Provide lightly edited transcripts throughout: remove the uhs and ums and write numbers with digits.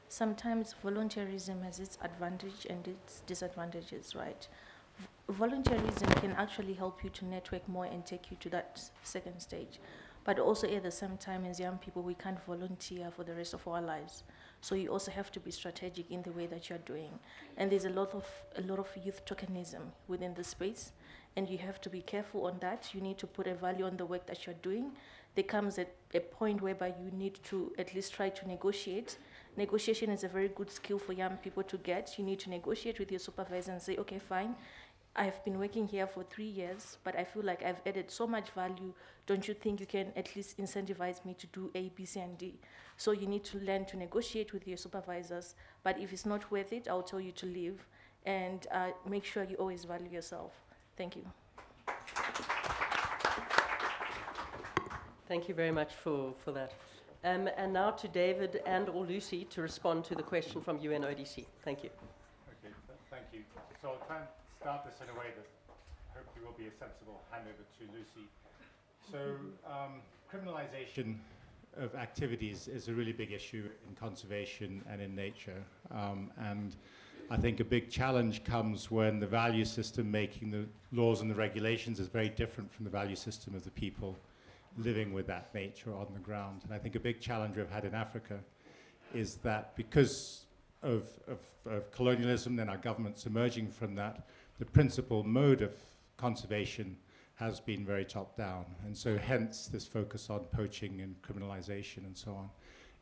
sometimes volunteerism has its advantage and its disadvantages, right? Volunteerism can actually help you to network more and take you to that second stage. But also at the same time, as young people, we can't volunteer for the rest of our lives. So you also have to be strategic in the way that you're doing. And there's a lot of youth tokenism within the space, and you have to be careful on that. You need to put a value on the work that you're doing. There comes a point whereby you need to at least try to negotiate. Negotiation is a very good skill for young people to get. You need to negotiate with your supervisor and say, okay, fine, I've been working here for 3 years, but I feel like I've added so much value. Don't you think you can at least incentivize me to do A, B, C, and D? So you need to learn to negotiate with your supervisors. But if it's not worth it, I'll tell you to leave. And make sure you always value yourself. Thank you. Thank you very much for that. And now to David and or Lucy to respond to the question from UNODC. Thank you. Okay, thank you. So I'll try and start this in a way that hopefully will be a sensible handover to Lucy. So criminalization of activities is a really big issue in conservation and in nature. And I think a big challenge comes when the value system making the laws and the regulations is very different from the value system of the people living with that nature on the ground. And I think a big challenge we've had in Africa is that because of colonialism and our governments emerging from that, the principal mode of conservation has been very top-down. And so hence this focus on poaching and criminalization and so on.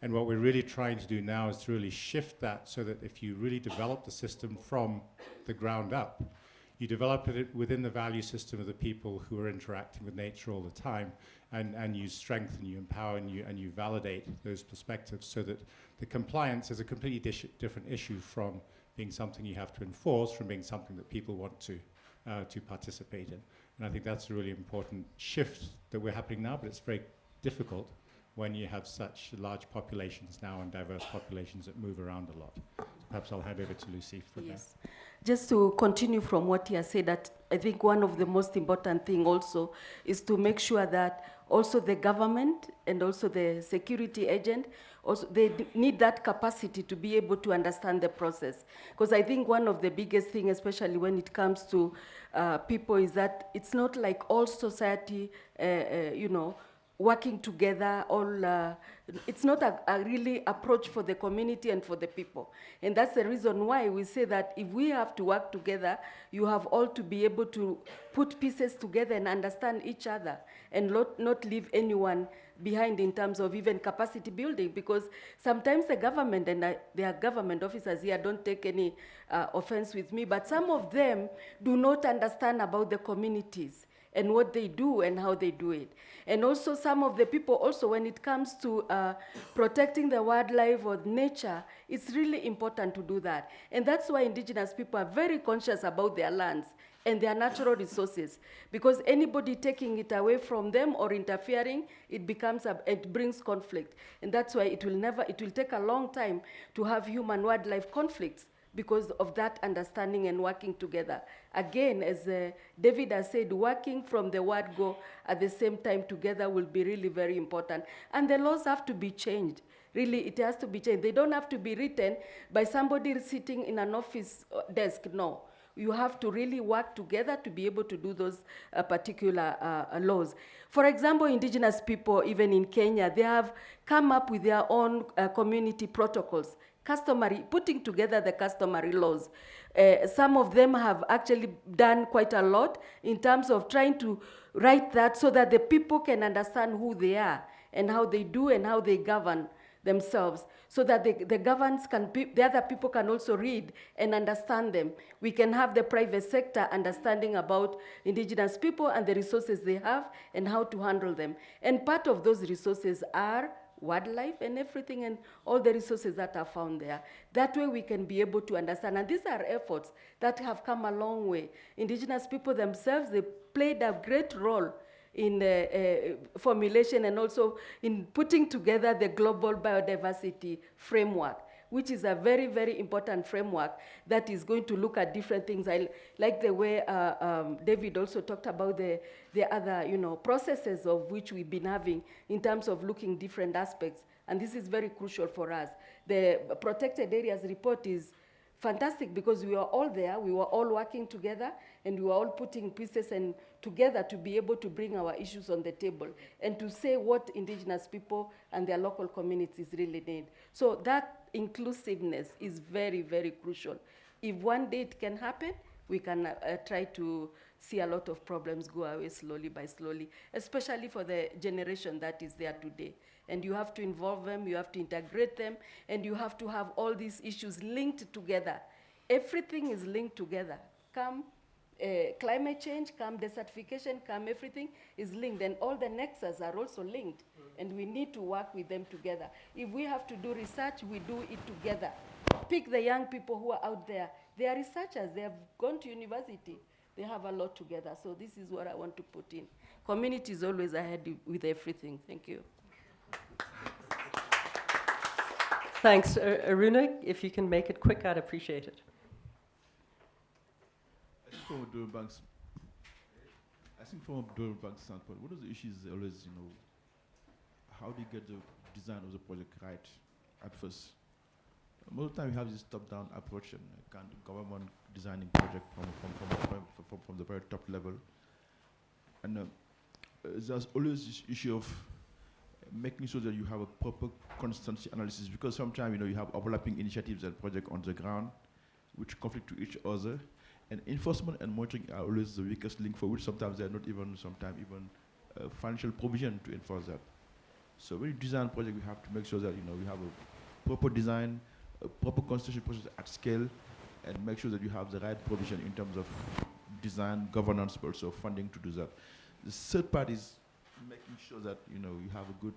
And what we're really trying to do now is to really shift that so that if you really develop the system from the ground up, you develop it within the value system of the people who are interacting with nature all the time, and you strengthen, you empower, and you validate those perspectives so that the compliance is a completely different issue from being something you have to enforce, from being something that people want to participate in. And I think that's a really important shift that we're happening now, but it's very difficult when you have such large populations now and diverse populations that move around a lot. So perhaps I'll hand over to Lucy for that. Just to continue from what he has said, that I think one of the most important thing also is to make sure that also the government and also the security agent, also they need that capacity to be able to understand the process. Because I think one of the biggest thing, especially when it comes to people, is that it's not like all society, working together, it's not a really approach for the community and for the people. And that's the reason why we say that if we have to work together, you have all to be able to put pieces together and understand each other and not leave anyone behind in terms of even capacity building, because sometimes the government, and there are government officers here, don't take any offense with me, but some of them do not understand about the communities and what they do and how they do it. And also some of the people also, when it comes to protecting the wildlife or nature, it's really important to do that. And that's why indigenous people are very conscious about their lands and their natural resources, because anybody taking it away from them or interfering, it brings conflict. And that's why it will take a long time to have human-wildlife conflicts, because of that understanding and working together. Again, as David has said, working from the word go at the same time together will be really very important. And the laws have to be changed. Really, it has to be changed. They don't have to be written by somebody sitting in an office desk, no. You have to really work together to be able to do those particular laws. For example, indigenous people, even in Kenya, they have come up with their own community protocols, putting together the customary laws. Some of them have actually done quite a lot in terms of trying to write that so that the people can understand who they are and how they do and how they govern themselves, so that the other people can also read and understand them. We can have the private sector understanding about indigenous people and the resources they have and how to handle them. And part of those resources are wildlife and everything and all the resources that are found there. That way we can be able to understand. And these are efforts that have come a long way. Indigenous people themselves, they played a great role in formulation and also in putting together the global biodiversity framework, which is a very, very important framework that is going to look at different things. I like the way David also talked about the other processes of which we've been having in terms of looking different aspects And this is very crucial for us. The protected areas report is fantastic because we were all there, we were all working together, and we were all putting pieces and together to be able to bring our issues on the table and to say what indigenous people and their local communities really need. So that inclusiveness is very, very crucial. If one day it can happen, we can try to see a lot of problems go away slowly by slowly, especially for the generation that is there today. And you have to involve them, you have to integrate them, and you have to have all these issues linked together. Everything is linked together. Come climate change, come desertification, come everything is linked, and all the nexus are also linked, and we need to work with them together. If we have to do research, we do it together. Pick the young people who are out there. They are researchers, they have gone to university. They have a lot together, so this is what I want to put in. Community is always ahead with everything. Thank you. Thanks. Aruna, if you can make it quick, I'd appreciate it. I think from a Doing Bank standpoint, one of the issues is always, how do you get the design of the project right at first? Most of the time we have this top-down approach and government designing project from the very top level. And there's always this issue of making sure that you have a proper constancy analysis, because sometimes you have overlapping initiatives and projects on the ground which conflict to each other. And enforcement and monitoring are always the weakest link, for which sometimes there are not even financial provision to enforce that. So when you design a project, we have to make sure that we have a proper design, a proper constitution process at scale, and make sure that you have the right provision in terms of design, governance, but also funding to do that. The third part is making sure that you have a good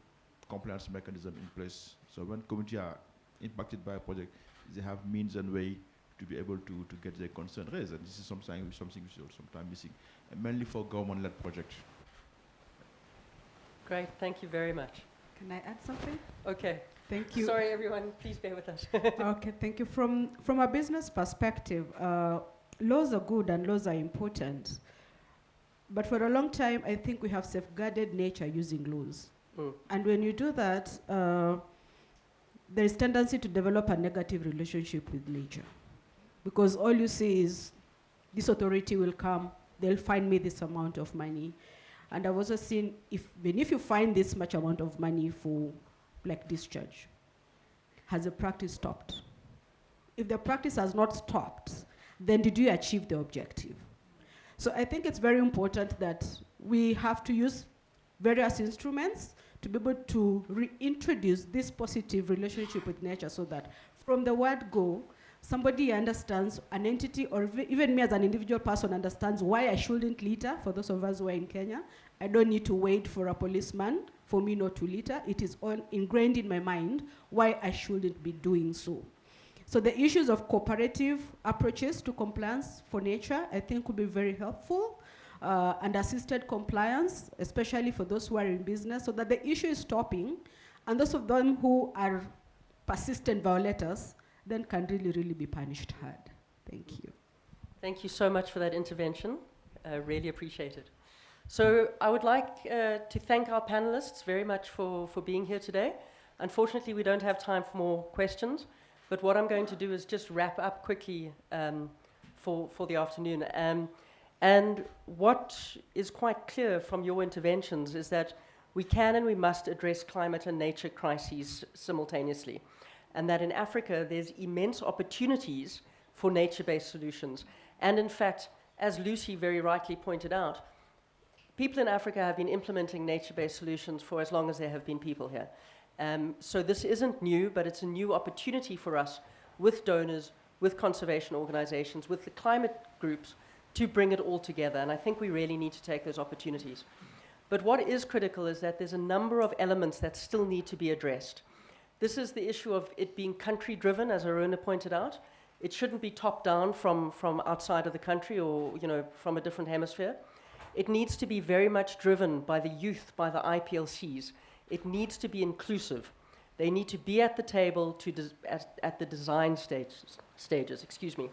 compliance mechanism in place. So when communities are impacted by a project, they have means and way to be able to get their concern raised. And this is something we should sometimes missing, and mainly for government-led projects. Great, thank you very much. Can I add something? Okay. Thank you. Sorry, everyone, please bear with us. Okay, thank you. From a business perspective, laws are good and laws are important. But for a long time, I think we have safeguarded nature using laws. And when you do that, there is tendency to develop a negative relationship with nature. Because all you see is, this authority will come, they'll find me this amount of money. And I've also seen, even if you find this much amount of money for discharge, has the practice stopped? If the practice has not stopped, then did you achieve the objective? So I think it's very important that we have to use various instruments to be able to reintroduce this positive relationship with nature, so that from the word go, somebody understands, an entity, or even me as an individual person understands why I shouldn't litter. For those of us who are in Kenya, I don't need to wait for a policeman for me not to litter. It is all ingrained in my mind why I shouldn't be doing so. So the issues of cooperative approaches to compliance for nature, I think, would be very helpful. And assisted compliance, especially for those who are in business, so that the issue is stopping, and those of them who are persistent violators then can really, really be punished hard. Thank you. Thank you so much for that intervention. Really appreciate it. So I would like to thank our panelists very much for being here today. Unfortunately, we don't have time for more questions, but what I'm going to do is just wrap up quickly for the afternoon. And what is quite clear from your interventions is that we can and we must address climate and nature crises simultaneously. And that in Africa, there's immense opportunities for nature-based solutions. And in fact, as Lucy very rightly pointed out, people in Africa have been implementing nature-based solutions for as long as there have been people here. So this isn't new, but it's a new opportunity for us with donors, with conservation organizations, with the climate groups, to bring it all together. And I think we really need to take those opportunities. But what is critical is that there's a number of elements that still need to be addressed. This is the issue of it being country-driven, as Aruna pointed out. It shouldn't be top-down from outside of the country or from a different hemisphere. It needs to be very much driven by the youth, by the IPLCs. It needs to be inclusive. They need to be at the table at the design stages. Excuse me.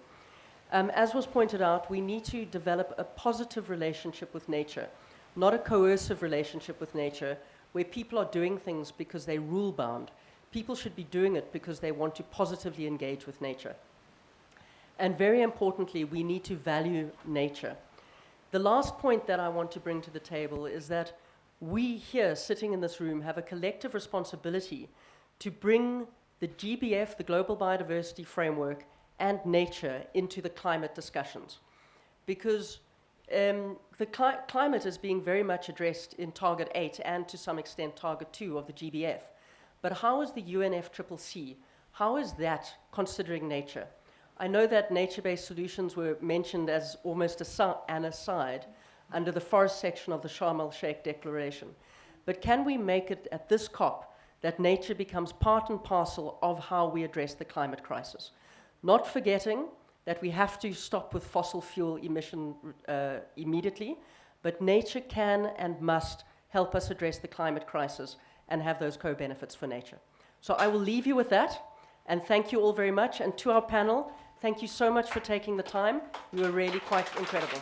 As was pointed out, we need to develop a positive relationship with nature, not a coercive relationship with nature, where people are doing things because they're rule-bound. people should be doing it because they want to positively engage with nature. And very importantly, we need to value nature. The last point that I want to bring to the table is that we here, sitting in this room, have a collective responsibility to bring the GBF, the Global Biodiversity Framework, and nature into the climate discussions. Because the climate is being very much addressed in Target 8 and to some extent Target 2 of the GBF. But how is the UNFCCC, how is that considering nature? I know that nature-based solutions were mentioned as almost an aside under the forest section of the Sharm el-Sheikh Declaration. But can we make it at this COP that nature becomes part and parcel of how we address the climate crisis? Not forgetting that we have to stop with fossil fuel emission immediately, but nature can and must help us address the climate crisis and have those co-benefits for nature. So I will leave you with that, and thank you all very much. And to our panel, thank you so much for taking the time. You were really quite incredible.